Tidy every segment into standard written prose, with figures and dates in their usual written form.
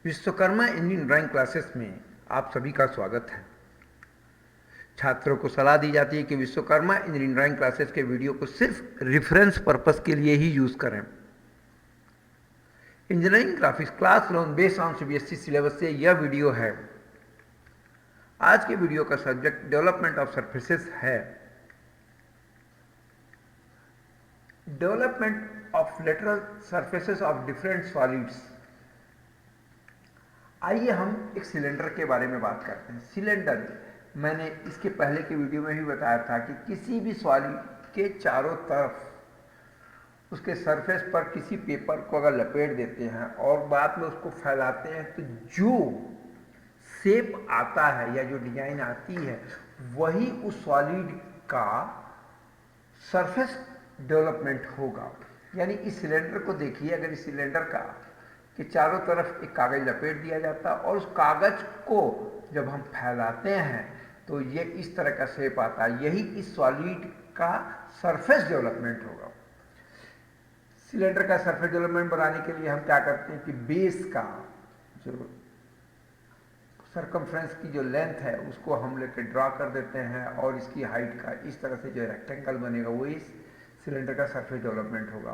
Vishwakarma engineering drawing classes में आप सभी का स्वागत है। छात्रों को सलाह दी जाती है कि विश्वकर्मा इंजीनियरिंग ड्राइंग क्लासेस के वीडियो को सिर्फ रेफरेंस पर्पस के लिए ही यूज करें। Engineering graphics class loan based on CBSE syllabus से यह वीडियो है। आज के वीडियो का सब्जेक्ट डेवलपमेंट ऑफ सरफेसेस है। Development of lateral surfaces of different solids. आइए हम एक सिलेंडर के बारे में बात करते हैं। सिलेंडर, मैंने इसके पहले के वीडियो में भी बताया था कि किसी भी सॉलिड के चारों तरफ उसके सरफेस पर किसी पेपर को अगर लपेट देते हैं और बाद में उसको फैलाते हैं तो जो शेप आता है या जो डिजाइन आती है वही उस सॉलिड का सरफेस डेवलपमेंट होगा। यानी इस सिलेंडर को देखिए, अगर इस सिलेंडर का कि चारों तरफ एक कागज लपेट दिया जाता और उस कागज को जब हम फैलाते हैं तो ये इस तरह का शेप आता है, यही इस सॉलिड का सरफेस डेवलपमेंट होगा। सिलेंडर का सरफेस डेवलपमेंट बनाने के लिए हम क्या करते हैं कि बेस का जो सरकमफ्रेंस की जो लेंथ है उसको हम लेकर ड्रा कर देते हैं और इसकी हाइट का इस तरह से जो रेक्टेंगल बनेगा वो इस सिलेंडर का सरफेस डेवलपमेंट होगा।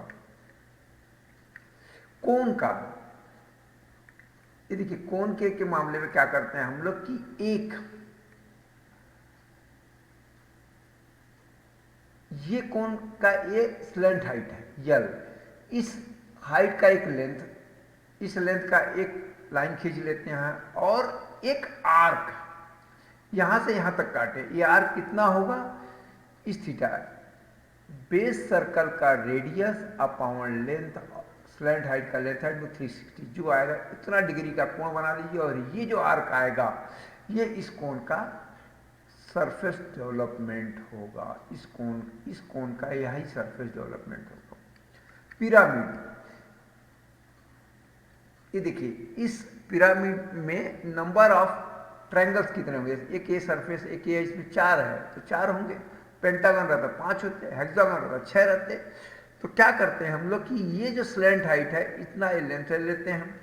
कोन का, ये देखिए कोन के मामले में क्या करते हैं हम लोग कि एक ये कोन का ये स्लेंट हाइट है यल, इस हाइट का एक लेंथ, इस लेंथ का एक लाइन खींच लेते हैं और एक आर्क यहां से यहां तक काटे। ये आर्क कितना होगा, इस थीटा बेस सर्कल का radius upon length, slant height का लेंथ हाइट वो 360 जो आएगा इतना डिग्री का कोण बना लीजिए और ये जो आर्क आएगा ये इस कोण का सरफेस डेवलपमेंट होगा। इस कोण का यही सरफेस डेवलपमेंट होगा। पिरामिड, ये देखिए इस पिरामिड में नंबर ऑफ ट्रायंगल्स कितने होंगे, एक ये सरफेस एक ये, इसमें 4 है तो 4 होंगे। पेंटागन रहता 5 होते, हेक्सागन रहता 6 रहते। तो क्या करते हैं हम लोग कि ये जो स्लेंट हाइट है इतना ये लेंथ लेते हैं,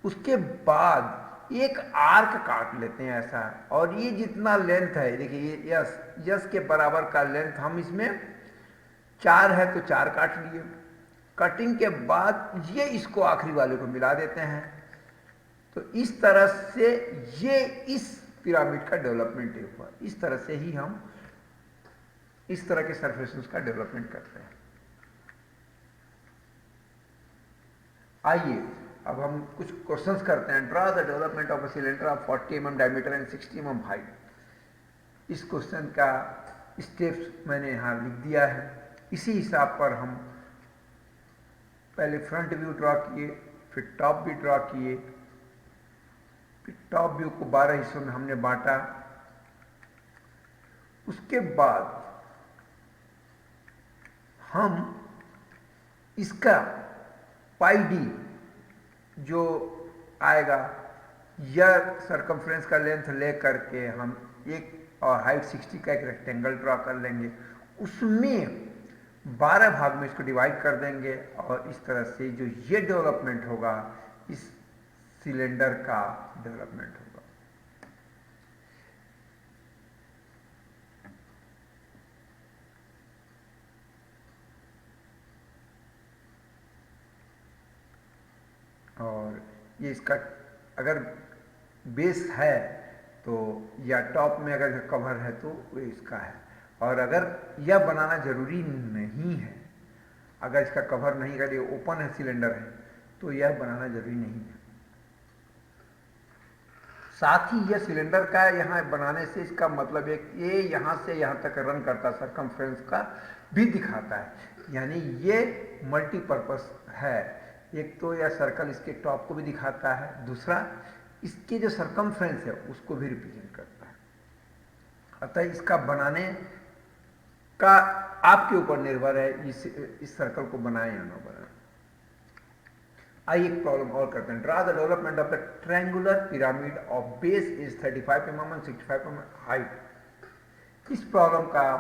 उसके बाद एक आर्क काट लेते हैं ऐसा, और ये जितना लेंथ है देखिए ये यस के बराबर का लेंथ, हम इसमें 4 है तो 4 काट लिए। कटिंग के बाद ये इसको आखिरी वाले को मिला देते हैं। तो इस तरह से ये इस पिरामिड का डेवलपमेंट हुआ। इस तरह से ही हम इस तरह के सरफेसेस का डेवलपमेंट करते हैं। आइए अब हम कुछ क्वेश्चंस करते हैं। Draw the development of a cylinder of 40 mm diameter and 60 mm height. इस क्वेश्चन का स्टेप्स मैंने यहाँ लिख दिया है। इसी हिसाब पर हम पहले फ्रंट व्यू ड्रा किए, फिर टॉप व्यू ड्रा किए, फिर टॉप व्यू को 12 हिस्सों में हमने बांटा। उसके बाद हम इसका पाई डी जो आएगा या सरकमफ्रेंस का लेंथ ले करके हम एक और हाइट 60 का एक रेक्टेंगल ड्रा कर लेंगे, उसमें 12 भाग में इसको डिवाइड कर देंगे और इस तरह से जो ये डेवलपमेंट होगा इस सिलेंडर का डेवलपमेंट होगा। और ये इसका अगर बेस है तो या टॉप में अगर कवर है तो वो इसका है, और अगर यह बनाना जरूरी नहीं है, अगर इसका कवर नहीं, अगर ये ओपन है सिलेंडर है तो यह बनाना जरूरी नहीं है। साथ ही यह सिलेंडर का यहाँ बनाने से इसका मतलब है कि ये यहाँ से यहाँ तक रन करता सरकमफ्रेंस का भी दिखाता है, यानी ये मल्टीपर्पस है। एक तो यह सर्कल इसके टॉप को भी दिखाता है, दूसरा इसके जो सरकमफ्रेंस है उसको भी रिप्रेजेंट करता है। अतः इसका बनाने का आपके ऊपर निर्भर है इस सर्कल को बनाए या ना बनाए। आइए एक प्रॉब्लम और करते हैं। Draw the development of the triangular pyramid of base is 35 mm and 65 mm height. इस प्रॉब्लम का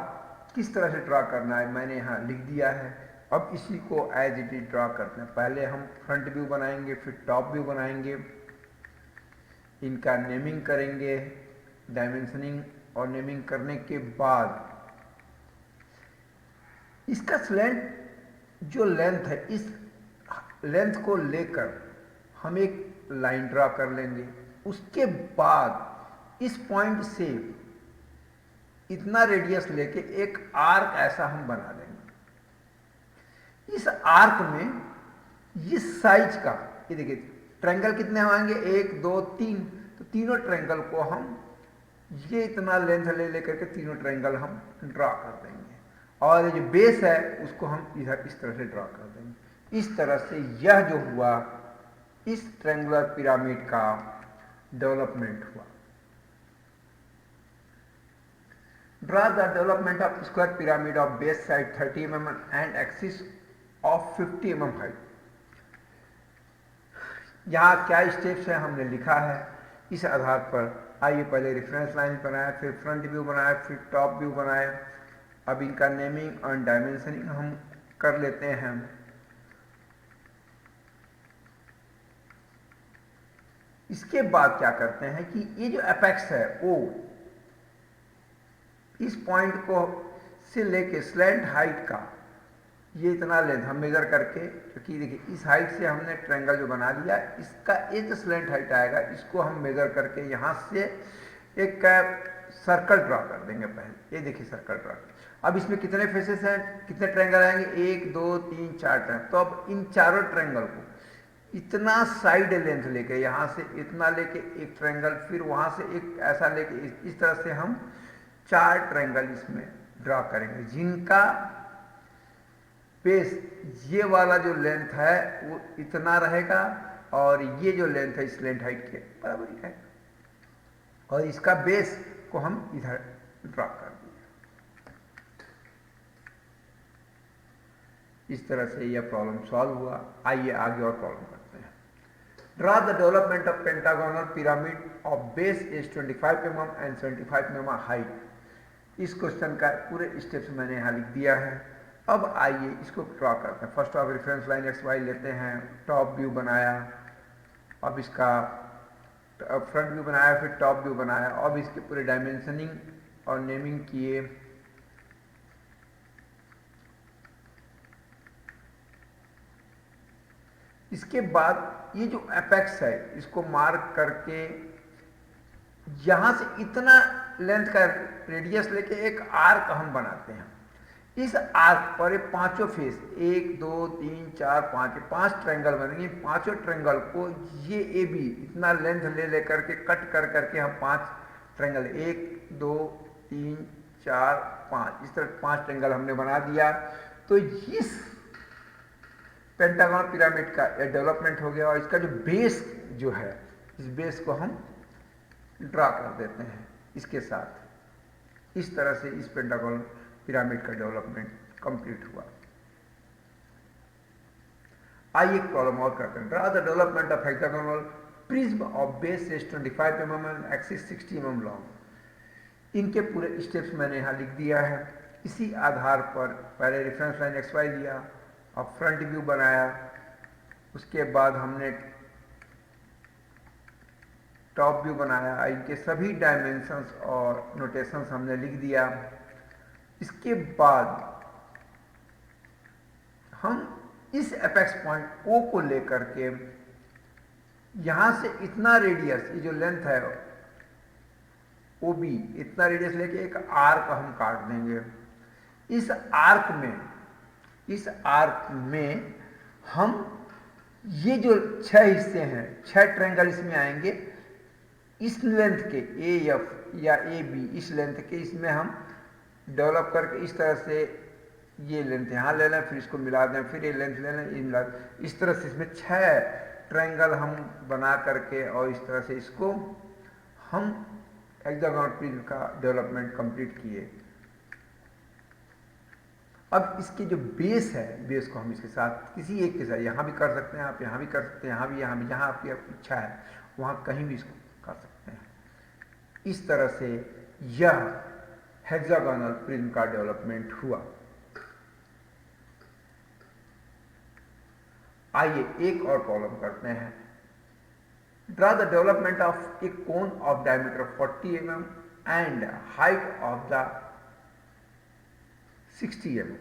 किस तरह से ड्रा करना है मैंने यहाँ लिख दिया है। अब इसी को एज इट इज ड्रा करते हैं। पहले हम फ्रंट व्यू बनाएंगे, फिर टॉप व्यू बनाएंगे, इनका नेमिंग करेंगे, डायमेंशनिंग और नेमिंग करने के बाद इसका स्लैंट जो लेंथ है, इस लेंथ को लेकर हम एक लाइन ड्रा कर लेंगे। उसके बाद इस पॉइंट से इतना रेडियस लेके एक आर्क ऐसा हम बना देंगे। इस आर्क में इस साइज का, ये देखिए ट्रायंगल कितने आएंगे, 1 2 3, तो तीनों ट्रायंगल को हम ये इतना लेंथ ले लेकर के तीनों ट्रायंगल हम ड्रा कर देंगे और ये जो बेस है उसको हम इधर इस तरह से ड्रा कर देंगे। इस तरह से यह जो हुआ इस ट्रायंगुलर पिरामिड का डेवलपमेंट हुआ। Draw the development of square pyramid of base side 30 mm and axis of 50 mm height. यहाँ क्या स्टेप्स है हमने लिखा है। इस आधार पर आइए पहले रेफरेंस लाइन बनाया, फिर फ्रंट व्यू बनाया, फिर टॉप व्यू बनाया। अब इनका नेमिंग और डायमेंशनिंग हम कर लेते हैं। इसके बाद क्या करते हैं कि ये जो एपेक्स है ओ, इस पॉइंट को से लेके स्लैंट हाइट का ये इतना लेंथ हम मेजर करके, क्योंकि देखिए इस हाइट से हमने ट्रायंगल जो बना लिया, इसका ये जो स्लैंट हाइट आएगा इसको हम मेजर करके यहाँ से एक सर्कल ड्रा कर देंगे। पहले ये देखिए सर्कल ड्रा। अब इसमें कितने फेसेस हैं, कितने ट्रायंगल आएंगे, 1 2 3 4 ट्रायंगल। तो अब इन चारों ट्रायंगल को इतना साइड लेंथ लेके, यहाँ से इतना लेके एक ट्रायंगल, फिर वहाँ से एक ऐसा लेके इस तरह से हम 4 ट्रायंगल इसमें ड्रा करेंगे, जिनका बेस ये वाला जो लेंथ है वो इतना रहेगा और ये जो लेंथ है इस लेंथ हाइट के बराबर ही रहेगा और इसका बेस को हम इधर ड्रा कर दिए। इस तरह से यह प्रॉब्लम सॉल्व हुआ। आइए आगे और प्रॉब्लम करते हैं। Draw the development of pentagonal pyramid of base is 25 mm and 75 mm height. इस क्वेश्चन का पूरे स्टेप्स मैंने यहाँ लिख दिया है। अब आइए इसको ड्रा करते हैं। First of reference line X Y लेते हैं, टॉप व्यू बनाया, अब इसका फ्रंट व्यू बनाया, फिर टॉप व्यू बनाया, अब इसके पूरे डायमेंशनिंग और नेमिंग किए। इसके बाद ये जो एपेक्स है इसको मार्क करके यहां से इतना लेंथ का रेडियस लेके एक आर्क हम बनाते हैं। इस आर्क पर ये पांचों फेस 1 2 3 4 5 5 ट्रायंगल बनेंगे। पांचों ट्रायंगल को ये ए बी इतना लेंथ ले लेकर के कट कर करके हम 5 ट्रायंगल 1 2 3 4 5 इस तरह 5 ट्रायंगल हमने बना दिया। तो इस पेंटागन पिरामिड का यह डेवलपमेंट हो गया और इसका जो बेस जो है, इस बेस को हम ड्रा कर देते हैं इसके साथ। इस तरह से इस पेंटागन पिरामिड का डेवलपमेंट कंप्लीट हुआ। आइए एक प्रॉब्लम और करते हैं। Draw the development of hexagonal prism of base is 25 mm and axis 60 mm long. इनके पूरे स्टेप्स मैंने यहाँ लिख दिया है। इसी आधार पर पहले रेफरेंस लाइन एक्स वाई लिया, अब फ्रंट व्यू बनाया, उसके बाद हमने टॉप व्यू बनाया। इनके सभी डायमेंशंस और नोटेशंस हमने लिख दिया। इसके बाद हम इस एपेक्स पॉइंट ओ को लेकर के यहां से इतना रेडियस, ये जो लेंथ है ओ बी, इतना रेडियस लेके एक आर्क हम काट देंगे। इस आर्क में हम ये जो 6 हिस्से हैं, 6 ट्रायंगल इसमें आएंगे। इस लेंथ के ए एफ या ए बी, इस लेंथ के इसमें हम डेवलप करके इस तरह से ये लेंथ यहाँ ले लें, फिर इसको मिला दें, फिर ये लेंथ ले लें, ये मिला दें। इस तरह से इसमें 6 ट्रायंगल हम बना करके और इस तरह से इसको हम हेक्सागोनल प्रिज्म का डेवलपमेंट कंप्लीट किए। अब इसके जो बेस है, बेस को हम इसके साथ किसी एक के साथ यहाँ भी कर सकते हैं, आप यहाँ भी कर सकते हैं, यहाँ भी, यहाँ भी, जहाँ आपकी इच्छा है वहाँ कहीं भी इसको कर सकते हैं। इस तरह से यह हेक्सागोनल प्रिज्म का डेवलपमेंट हुआ। आइए एक और प्रॉब्लम करते हैं। Draw the development of A cone of diameter 40 mm and height of the 60 mm।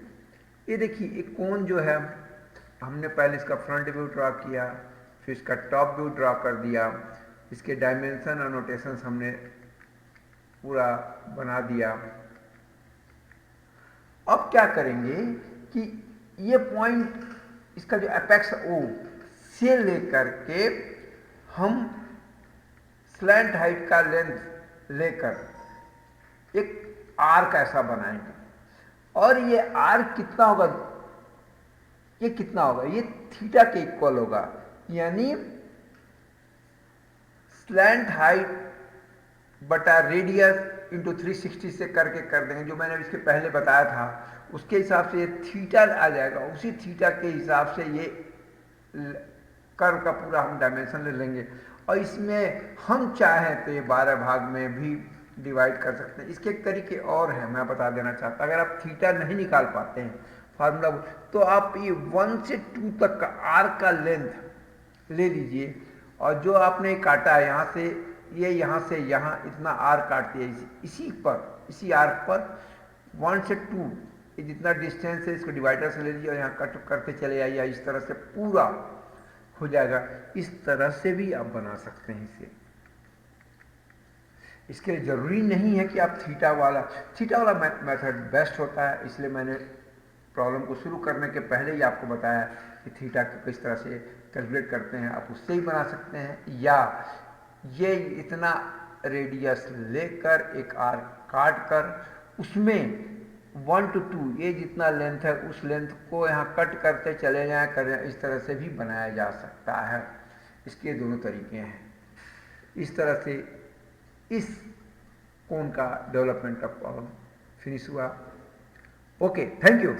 ये देखिए एक कोन जो है, हमने पहले इसका फ्रंट व्यू ड्रा किया, फिर इसका टॉप व्यू ड्रा कर दिया, इसके डायमेंशन और नोटेशंस हमने पूरा बना दिया। अब क्या करेंगे कि ये पॉइंट, इसका जो एपेक्स ओ से लेकर के हम स्लैंट हाइट का लेंथ लेकर एक आर्क ऐसा बनाएंगे, और ये आर्क कितना होगा, ये कितना होगा, ये थीटा के इक्वल होगा, यानी स्लैंट हाइट बटा रेडियस इंटू 360 से करके कर देंगे, जो मैंने इसके पहले बताया था उसके हिसाब से ये थीटा आ जाएगा। उसी थीटा के हिसाब से ये कर्व का पूरा हम डायमेंशन ले लेंगे, और इसमें हम चाहें तो ये 12 भाग में भी डिवाइड कर सकते हैं। इसके एक तरीके और हैं, मैं बता देना चाहता, अगर आप थीटा नहीं निकाल पाते हैं फार्मूला, तो आप ये 1 से 2 तक का आर्क का लेंथ ले लीजिए, और जो आपने काटा है यहाँ से, ये यहाँ से यहाँ इतना आर्क काटती है, इसी आर्क पर 1 से 2 ये जितना डिस्टेंस है इसको डिवाइडर से ले लीजिए और यहाँ कट करते चले आइए, इस तरह से पूरा हो जाएगा। इस तरह से भी आप बना सकते हैं इसे। इसके लिए जरूरी नहीं है कि आप थीटा वाला मेथड बेस्ट होता है, इसलिए मैंने प्रॉब्लम को शुरू करने के पहले ही आपको बताया कि थीटा को किस तरह से कैलकुलेट करते हैं। आप उससे ही बना सकते हैं, या ये इतना रेडियस लेकर एक आर्क काट कर उसमें 1 to 2 ये जितना लेंथ है उस लेंथ को यहाँ कट करते चले जाएं करें, इस तरह से भी बनाया जा सकता है। इसके दोनों तरीके हैं। इस तरह से इस कोन का डेवलपमेंट का प्रॉब्लम फिनिश हुआ। Okay, thank you.